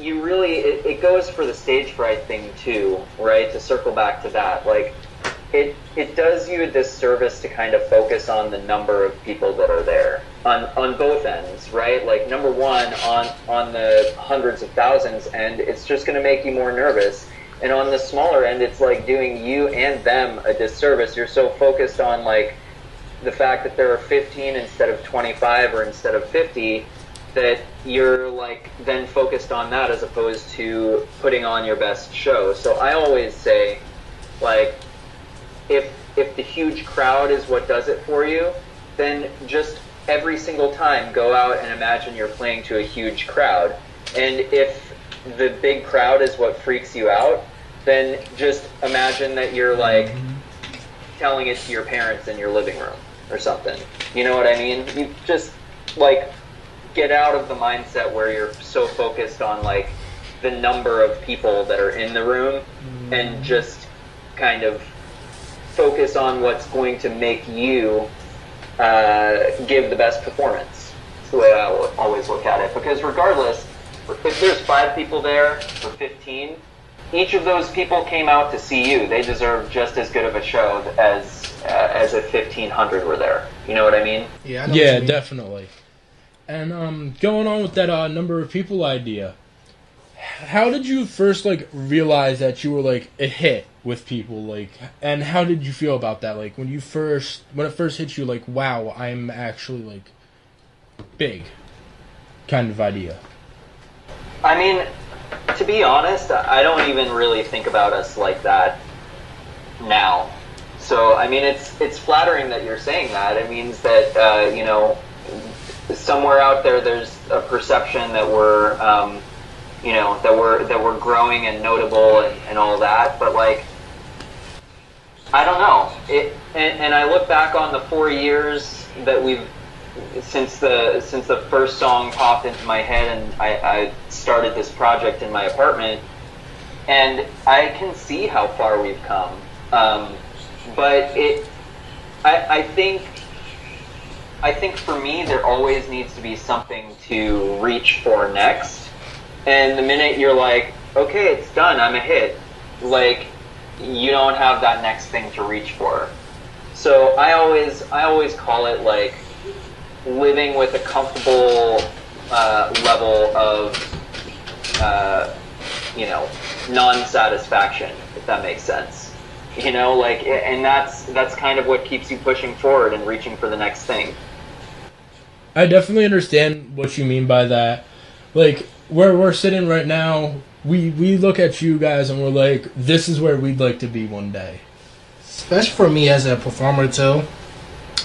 you really, it goes for the stage fright thing too, right? To circle back to that, like, it does you a disservice to kind of focus on the number of people that are there on both ends, right? Like, number one, on the hundreds of thousands end, it's just going to make you more nervous. And on the smaller end, it's like doing you and them a disservice. You're so focused on, like, the fact that there are 15 instead of 25 or instead of 50 that you're, like, then focused on that as opposed to putting on your best show. So I always say, like, if the huge crowd is what does it for you, then just every single time go out and imagine you're playing to a huge crowd. And if the big crowd is what freaks you out, then just imagine that you're, like, telling it to your parents in your living room or something. You know what I mean? You just, like, get out of the mindset where you're so focused on, like, the number of people that are in the room, and just kind of focus on what's going to make you give the best performance. That's the way I always look at it. Because regardless, if there's 5 people there or 15, each of those people came out to see you. They deserve just as good of a show as if 1,500 were there. You know what I mean? Yeah, definitely. And going on with that number of people idea, how did you first, like, realize that you were, like, a hit with people, like, and how did you feel about that? Like, when it first hit you, like, wow, I'm actually, like, big kind of idea? I mean, to be honest, I don't even really think about us like that now. So, I mean, it's flattering that you're saying that. It means that, you know, somewhere out there's a perception that we're, you know, that we're growing and notable and all that. But, like, I don't know. And I look back on the 4 years that we've since the first song popped into my head and I started this project in my apartment, and I can see how far we've come. But I think for me there always needs to be something to reach for next. And the minute you're like, okay, it's done, I'm a hit, like, you don't have that next thing to reach for. So I always call it, like, living with a comfortable level of, you know, non-satisfaction, if that makes sense. You know, like, and that's kind of what keeps you pushing forward and reaching for the next thing. I definitely understand what you mean by that. Like, where we're sitting right now, we look at you guys and we're like, this is where we'd like to be one day. Especially for me as a performer too.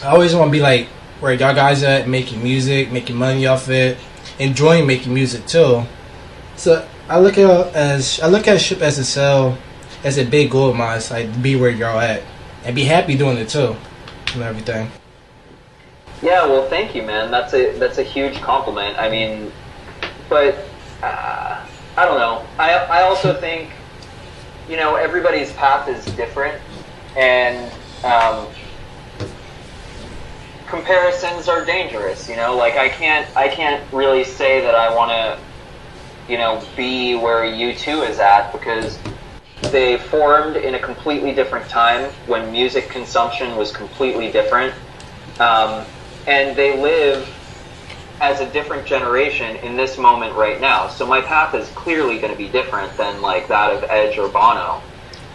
I always want to be like where y'all guys at, making music, making money off it, enjoying making music too. So I look at Ship as a Sail as a big goal of mine. It's like to be where y'all at and be happy doing it too and everything. Yeah, well, thank you, man. That's a huge compliment. I mean, but I don't know. I also think, you know, everybody's path is different, and comparisons are dangerous. You know, like I can't really say that I want to, you know, be where U2 is at, because they formed in a completely different time when music consumption was completely different, and they live as a different generation in this moment right now. So my path is clearly going to be different than, like, that of Edge or Bono.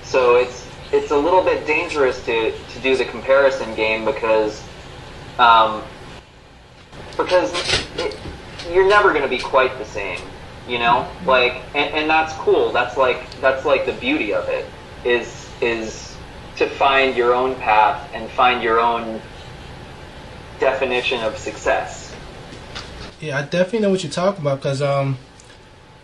So it's a little bit dangerous to do the comparison game, because you're never going to be quite the same, you know? Like, and that's cool. That's like the beauty of it is to find your own path and find your own definition of success. Yeah, I definitely know what you're talking about, because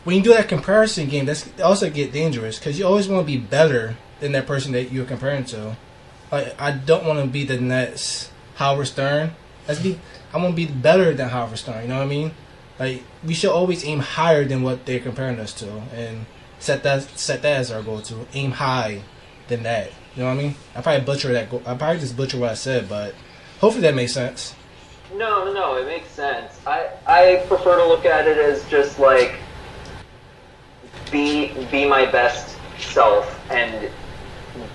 when you do that comparison game, that's also get dangerous, because you always want to be better than that person that you're comparing to. Like, I don't want to be the next Howard Stern. I want to be better than Howard Stern, you know what I mean? Like, we should always aim higher than what they're comparing us to, and set that as our goal, to aim high than that. You know what I mean? I probably just butchered what I said, but hopefully that makes sense. No, it makes sense. I prefer to look at it as just like, be my best self and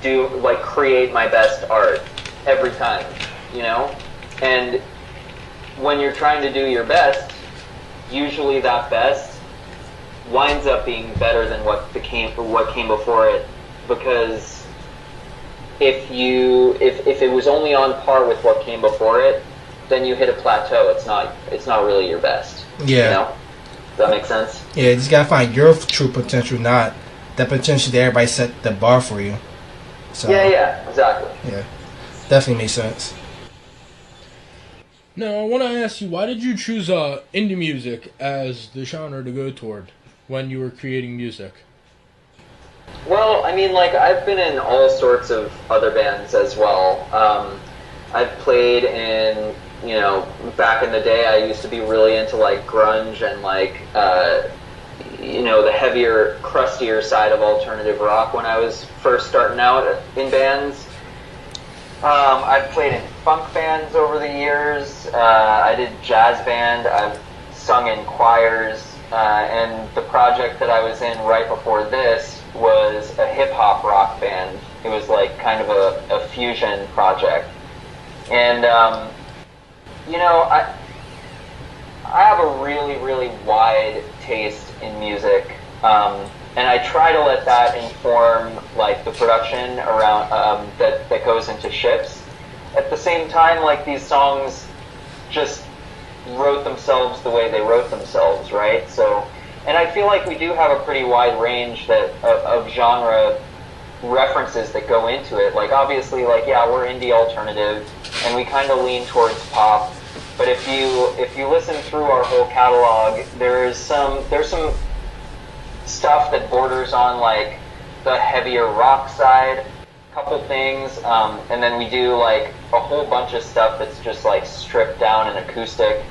do like create my best art every time, you know? And when you're trying to do your best, usually that best winds up being better than what came before it, because if it was only on par with what came before it, then you hit a plateau. It's not really your best. Yeah. You know? Does that make sense? Yeah, you just gotta find your true potential, not the potential that everybody set the bar for you. So, yeah, exactly. Yeah, definitely makes sense. Now, I want to ask you, why did you choose indie music as the genre to go toward when you were creating music? Well, I mean, like, I've been in all sorts of other bands as well. I've played in, you know, back in the day, I used to be really into, like, grunge and, like, you know, the heavier, crustier side of alternative rock when I was first starting out in bands. I've played in funk bands over the years. I did jazz band. I've sung in choirs. And the project that I was in right before this was a hip-hop rock band. It was like kind of a fusion project. And, you know, I have a really, really wide taste in music. And I try to let that inform like the production around that goes into Ships. At the same time, like these songs just wrote themselves the way they wrote themselves, right? So, and I feel like we do have a pretty wide range of genre references that go into it. Like obviously, like yeah, we're indie alternative, and we kind of lean towards pop. But if you listen through our whole catalog, there's some stuff that borders on like the heavier rock side, couple things, and then we do like a whole bunch of stuff that's just like stripped down and acoustic,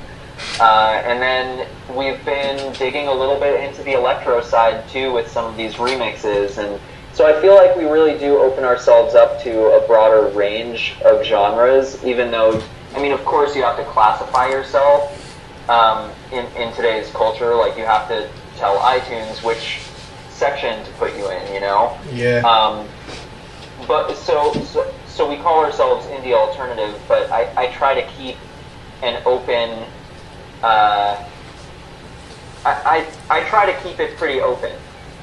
and then we've been digging a little bit into the electro side too with some of these remixes, and so I feel like we really do open ourselves up to a broader range of genres, even though, I mean, of course you have to classify yourself in today's culture, like you have to tell iTunes which section to put you in, you know? Yeah. But so we call ourselves indie alternative, but I try to keep an open. I try to keep it pretty open,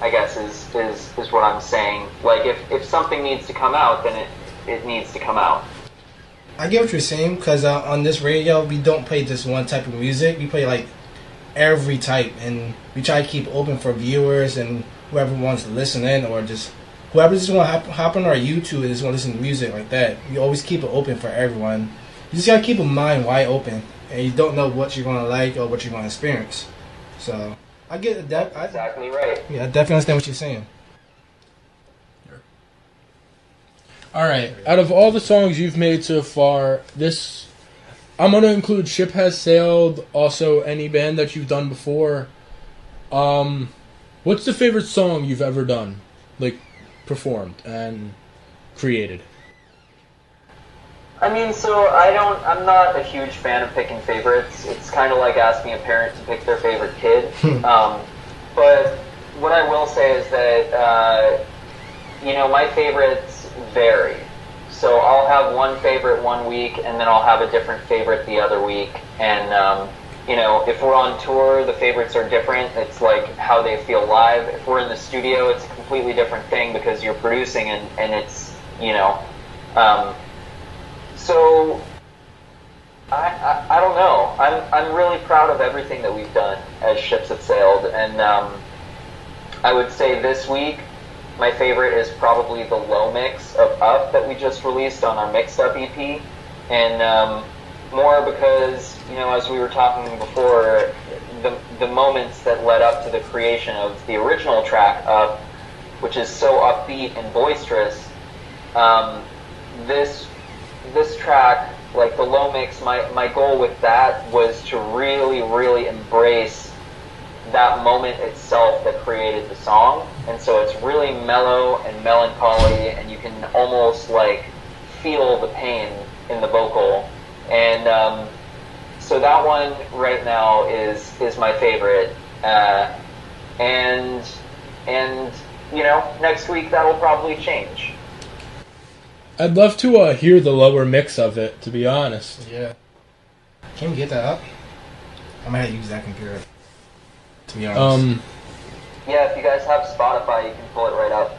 I guess is what I'm saying. Like if something needs to come out, then it needs to come out. I get what you're saying, because on this radio we don't play just one type of music. We play like every type, and we try to keep open for viewers and whoever wants to listen in, or just whoever just want to hop on our YouTube and just want to listen to music like that. We always keep it open for everyone. You just gotta keep a mind wide open, and you don't know what you're gonna like or what you're gonna experience. So I get that. Exactly right. Yeah, I definitely understand what you're saying. All right. Out of all the songs you've made so far, I'm going to include Ship Has Sailed, also any band that you've done before. What's the favorite song you've ever done, like performed and created? I mean, so I'm not a huge fan of picking favorites. It's kind of like asking a parent to pick their favorite kid. But what I will say is that, you know, my favorites vary. So I'll have one favorite one week, and then I'll have a different favorite the other week. And, you know, if we're on tour, the favorites are different. It's like how they feel live. If we're in the studio, it's a completely different thing because you're producing and it's, you know. So I don't know. I'm really proud of everything that we've done as Ships Have Sailed. And I would say this week, my favorite is probably the low mix of Up that we just released on our Mixed Up EP. And more because, you know, as we were talking before, the moments that led up to the creation of the original track, Up, which is so upbeat and boisterous, this track, like the low mix, my goal with that was to really, really embrace that moment itself that created the song. And so it's really mellow and melancholy, and you can almost like feel the pain in the vocal. And so that one right now is my favorite. And And, you know, next week that'll probably change. I'd love to hear the lower mix of it, to be honest. Yeah. Can we get that up? I might have to use that computer, to be honest. Yeah, if you guys have Spotify, you can pull it right up.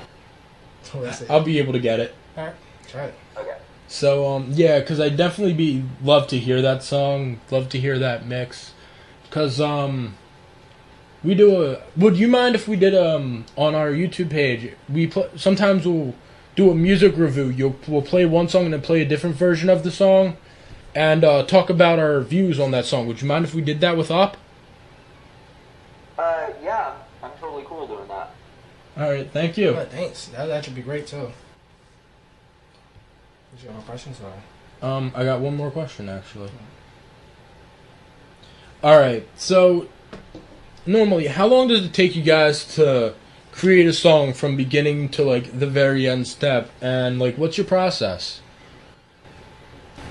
I'll be able to get it. Alright, try it. Okay. So, yeah, because I'd definitely love to hear that song, love to hear that mix. Because, we do would you mind if we did, on our YouTube page, sometimes we'll do a music review. We'll play one song and then play a different version of the song, and talk about our views on that song. Would you mind if we did that with Op? Yeah, I'm totally cool doing that. Alright, thank you. Oh, thanks. That actually be great, too. Did you have more questions? Or? I got one more question, actually. Alright, so, normally, how long does it take you guys to create a song from beginning to, like, the very end step? And, like, what's your process?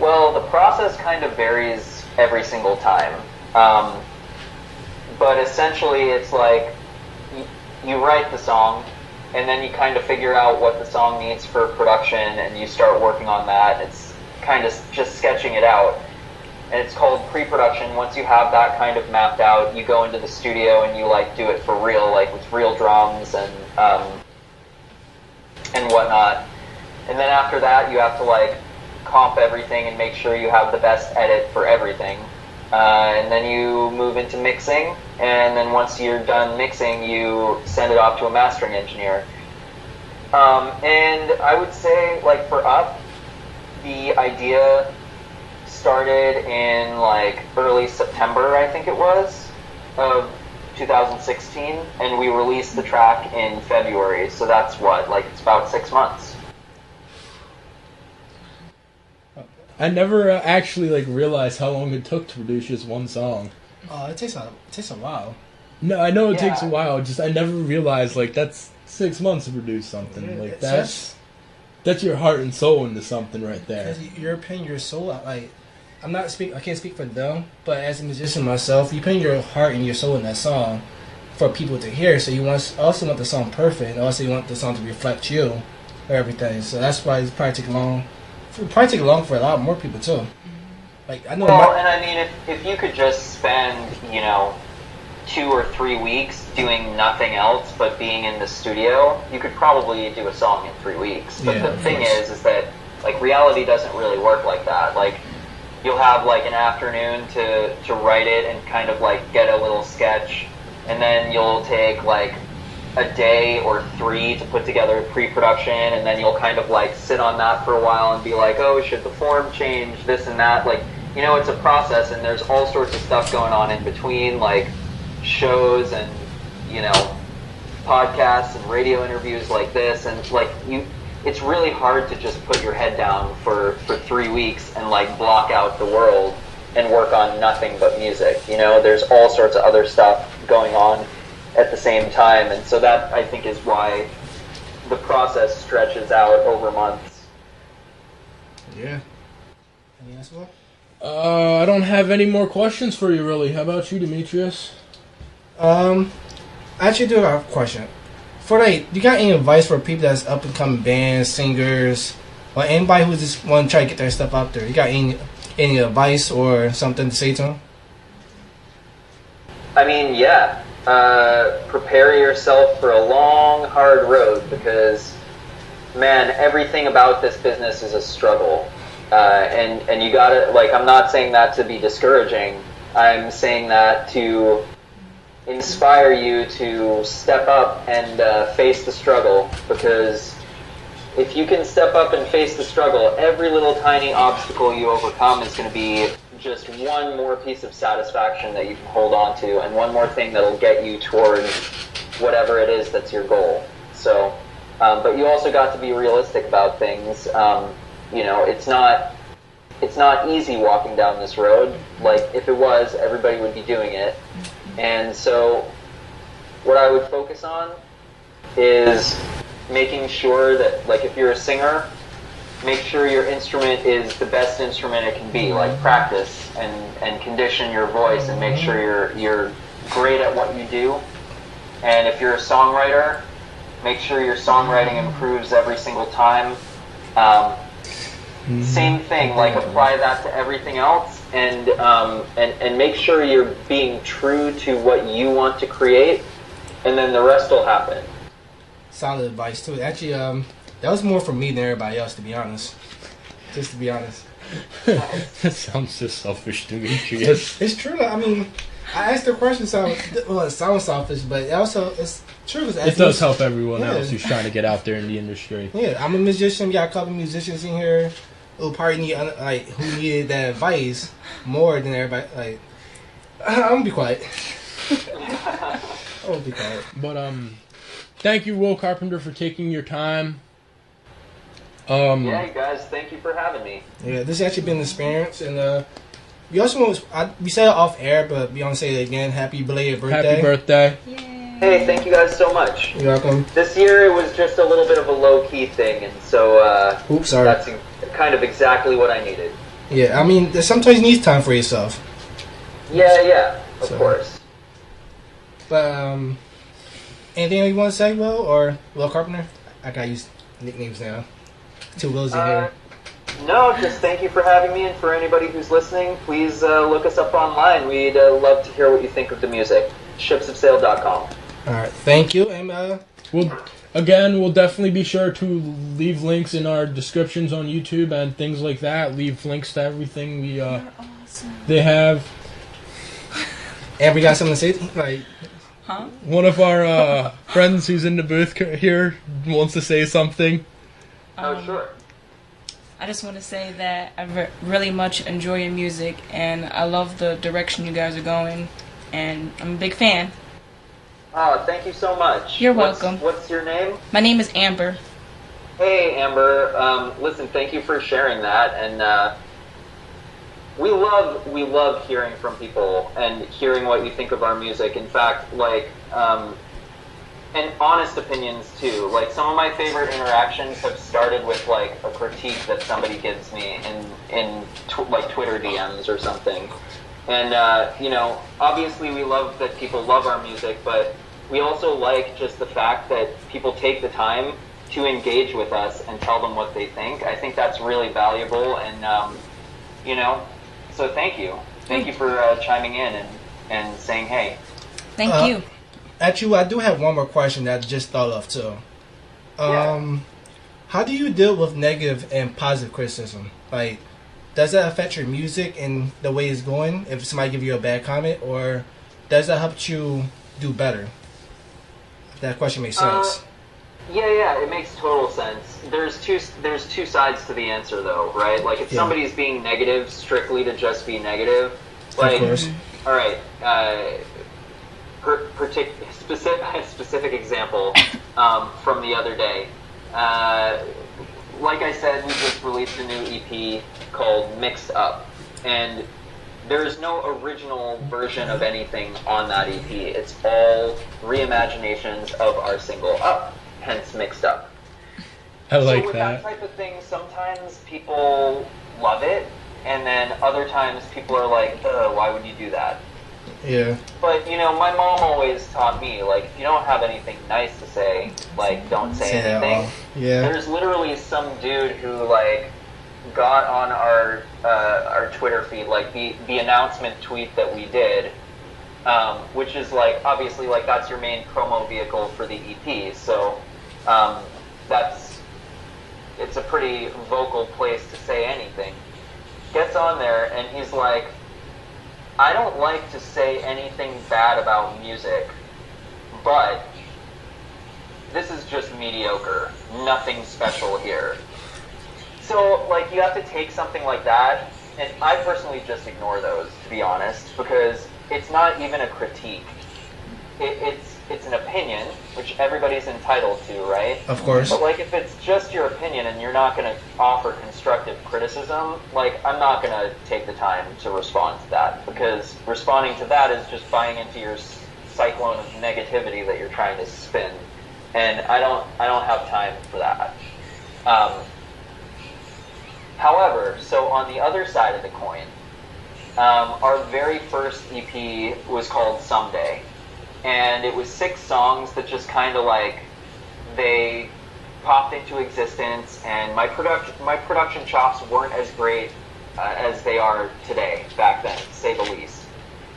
Well, the process kind of varies every single time. But essentially, it's like you write the song, and then you kind of figure out what the song needs for production, and you start working on that. It's kind of just sketching it out. And it's called pre-production. Once you have that kind of mapped out, you go into the studio and you like do it for real, like with real drums and whatnot. And then after that, you have to like comp everything and make sure you have the best edit for everything. And then you move into mixing, and then once you're done mixing, you send it off to a mastering engineer. And I would say, like, for Up, the idea started in, like, early September, I think it was, of 2016, and we released the track in February, so that's what, like, it's about 6 months. I never actually like realized how long it took to produce just one song. Oh, it takes a while. No, I know it Yeah. takes a while. Just I never realized like that's 6 months to produce something. Yeah, Like it's that's your heart and soul into something right there. Because you're putting your soul out. Like, I can't speak for them, but as a musician myself, you putting your heart and your soul in that song for people to hear. So you also want the song perfect, and also you want the song to reflect you or everything. So that's why it's probably take long. It'll probably take long for a lot more people too. Like I know. Well, and I mean, if you could just spend, you know, 2 or 3 weeks doing nothing else but being in the studio, you could probably do a song in 3 weeks. But Yeah, the thing course. is that like reality doesn't really work like that. Like you'll have like an afternoon to write it and kind of like get a little sketch, and then you'll take like a day or 3 to put together pre-production, and then you'll kind of like sit on that for a while and be like, oh, should the form change, this and that. Like, you know, it's a process, and there's all sorts of stuff going on in between, like shows and, you know, podcasts and radio interviews like this, and like it's really hard to just put your head down for 3 weeks and like block out the world and work on nothing but music. You know, there's all sorts of other stuff going on at the same time, and so that I think is why the process stretches out over months. Yeah. Any answer? I don't have any more questions for you, really. How about you, Demetrius? I actually do have a question. For like, you got any advice for people that's up and coming bands, singers, or anybody who just want to try to get their stuff out there? You got any advice or something to say to them? I mean, yeah. Prepare yourself for a long, hard road, because, man, everything about this business is a struggle. And you gotta, like, I'm not saying that to be discouraging. I'm saying that to inspire you to step up and face the struggle, because if you can step up and face the struggle, every little tiny obstacle you overcome is going to be just one more piece of satisfaction that you can hold on to, and one more thing that'll get you towards whatever it is that's your goal. So, but you also got to be realistic about things. You know, it's not easy walking down this road. Like, if it was, everybody would be doing it. And so what I would focus on is making sure that, like, if you're a singer, make sure your instrument is the best instrument it can be. Like, practice and condition your voice and make sure you're great at what you do. And if you're a songwriter, Make sure your songwriting improves every single time. Same thing, like apply that to everything else, and make sure you're being true to what you want to create, and then the rest will happen. Solid advice too. Actually, that was more for me than everybody else, to be honest. Just to be honest. That sounds so selfish to me, Trius. It's true. I mean, I asked the question, it sounds selfish, but also it's true. It does help everyone else who's trying to get out there in the industry. Yeah, I'm a musician. We got a couple musicians in here who probably who needed that advice more than everybody. Like, I'm gonna be quiet. I'm gonna be quiet. But thank you, Will Carpenter, for taking your time. Yeah, you guys, thank you for having me. Yeah, this has actually been an experience, and we also we said it off air, but we want to say it again. Happy belated birthday! Happy birthday! Yay. Hey, thank you guys so much. You're welcome. This year it was just a little bit of a low-key thing, and so Oops, sorry. that's kind of exactly what I needed. Yeah, I mean, sometimes you need time for yourself. Yeah, of course. But anything you want to say, Will or Will Carpenter? I gotta use nicknames now. Two Wills in here. No, just thank you for having me, and for anybody who's listening, please look us up online. We'd love to hear what you think of the music. ShipsHaveSailed.com. All right, thank you, and We'll definitely be sure to leave links in our descriptions on YouTube and things like that. Leave links to everything they have. And we got something to say, like. Huh? One of our friends who's in the booth here wants to say something. Oh, sure. I just want to say that I really much enjoy your music, and I love the direction you guys are going, and I'm a big fan. Oh, thank you so much. You're welcome. What's your name? My name is Amber. Hey, Amber. Listen, thank you for sharing that, and we love hearing from people and hearing what you think of our music. In fact, like, and honest opinions too. Like, some of my favorite interactions have started with like a critique that somebody gives me in like Twitter DMs or something. And obviously we love that people love our music, but we also like just the fact that people take the time to engage with us and tell them what they think. I think that's really valuable, and so thank you. Thank you for chiming in and saying hey. Thank you. Actually, I do have one more question that I just thought of too. How do you deal with negative and positive criticism? Like, does that affect your music and the way it's going if somebody give you a bad comment, or does that help you do better? If that question makes sense. Yeah, it makes total sense. There's two sides to the answer, though, right? Like, if somebody's being negative strictly to just be negative, like, of course. All right, specific example from the other day. Like I said, we just released a new EP called Mixed Up, and there's no original version of anything on that EP. It's all reimaginations of our single Up, hence Mixed Up. I like so with that type of thing, sometimes people love it, and then other times people are like, ugh, why would you do that? Yeah. But, my mom always taught me, like, if you don't have anything nice to say, like, don't say anything. Yeah. There's literally some dude who, like, got on our Twitter feed, like, the announcement tweet that we did, which is, like, obviously, like, that's your main promo vehicle for the EP, so it's a pretty vocal place to say anything. Gets on there, and he's like, I don't like to say anything bad about music, but this is just mediocre. Nothing special here. So, like, you have to take something like that, and I personally just ignore those, to be honest, because it's not even a critique. It's an opinion, which everybody's entitled to, right? Of course. But, like, if it's just your opinion and you're not going to offer constructive criticism, like, I'm not going to take the time to respond to that, because responding to that is just buying into your cyclone of negativity that you're trying to spin, and I don't have time for that. However, so on the other side of the coin, our very first EP was called Someday. And it was 6 songs that just kind of like they popped into existence, and my production chops weren't as great as they are today, back then, to say the least.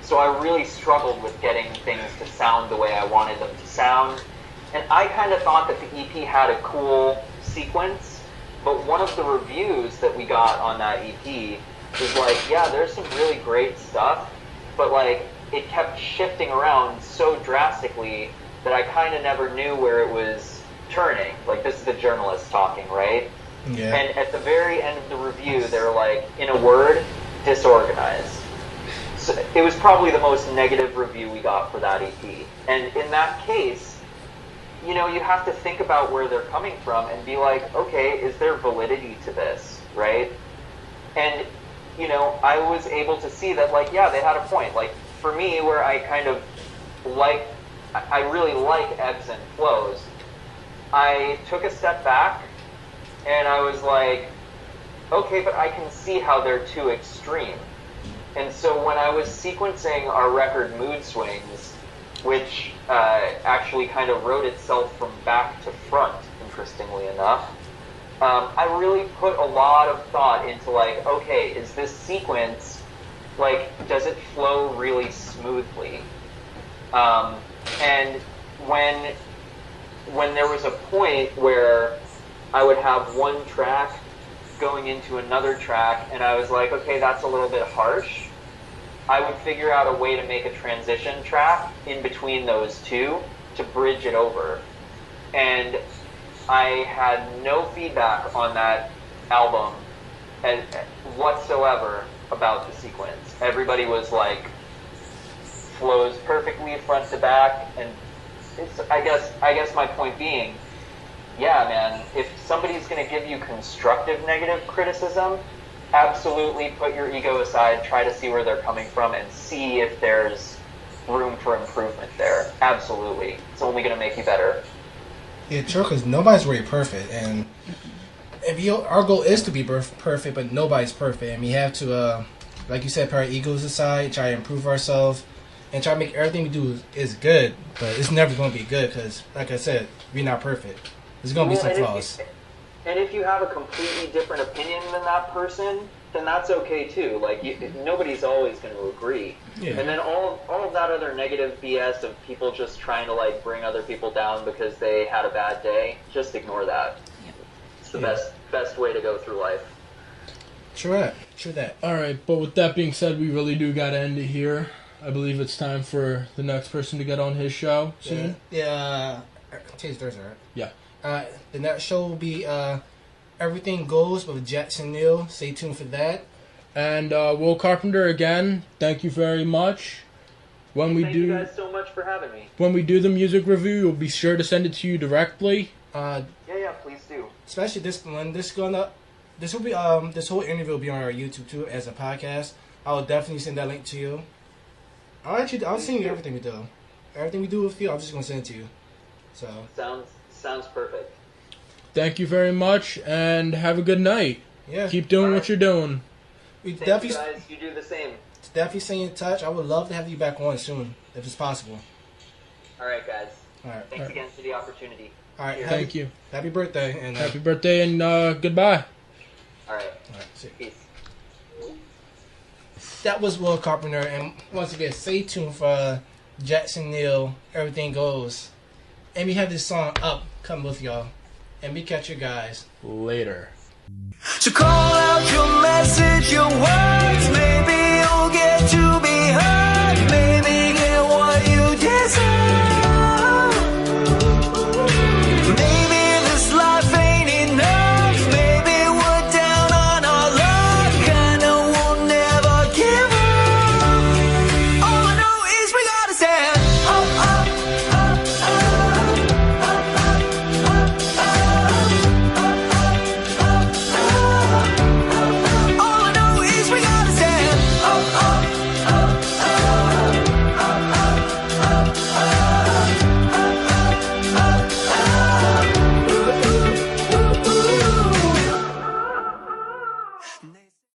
So I really struggled with getting things to sound the way I wanted them to sound. And I kind of thought that the EP had a cool sequence, but one of the reviews that we got on that EP was like, yeah, there's some really great stuff, but like it kept shifting around so drastically that I kind of never knew where it was turning. Like, this is the journalist talking, right? Yeah. And at the very end of the review, they're like, in a word, disorganized. So it was probably the most negative review we got for that EP. And in that case, you know, you have to think about where they're coming from and be like, okay, is there validity to this, right? And, you know, I was able to see that, like, yeah, they had a point. Like, for me, where I kind of like, I really like ebbs and flows, I took a step back and I was like, okay, but I can see how they're too extreme. And so when I was sequencing our record Mood Swings, which actually kind of wrote itself from back to front, interestingly enough, I really put a lot of thought into, like, okay, is this sequence, like, does it flow really smoothly? And when there was a point where I would have one track going into another track, and I was like, okay, that's a little bit harsh, I would figure out a way to make a transition track in between those two to bridge it over. And I had no feedback on that album whatsoever about the sequence. Everybody was like, flows perfectly front to back, and it's, I guess my point being, yeah, man, if somebody's going to give you constructive negative criticism, absolutely put your ego aside, try to see where they're coming from, and see if there's room for improvement there. Absolutely. It's only going to make you better. Yeah, true, because nobody's really perfect, and our goal is to be perfect, but nobody's perfect, and we have to, like you said, put our egos aside, try to improve ourselves, and try to make everything we do is good, but it's never going to be good, because, like I said, we're not perfect. There's going to be some flaws. And if you have a completely different opinion than that person, then that's okay too. Like, nobody's always going to agree. Yeah. And then all of that other negative BS of people just trying to, like, bring other people down because they had a bad day, just ignore that. Yep. It's the best way to go through life. True that. All right, but with that being said, we really do got to end it here. I believe it's time for the next person to get on his show soon. Yeah. Today's Thursday, right? Yeah. The next show will be Everything Goes with Jackson Neal. Stay tuned for that. And Will Carpenter, again, thank you very much. Thank you guys so much for having me. When we do the music review, we'll be sure to send it to you directly. Yeah, please do. Especially this one. This whole interview will be on our YouTube too as a podcast. I will definitely send that link to you. I'll send you everything we do. Everything we do with you, I'm just gonna send it to you. So sounds perfect. Thank you very much, and have a good night. Yeah. Keep doing what you're doing. We Thank definitely, you guys. You do the same. Definitely stay in touch. I would love to have you back on soon, if it's possible. All right, guys. All right. Thanks again for the opportunity. All right. Thank you. Happy birthday. And happy birthday, and goodbye. All right. See you. Peace. That was Will Carpenter, and once again, stay tuned for Jackson Neal, Everything Goes. And we have this song up, come with y'all. And we catch you guys later. So call out your message, your words, maybe you'll get to be heard.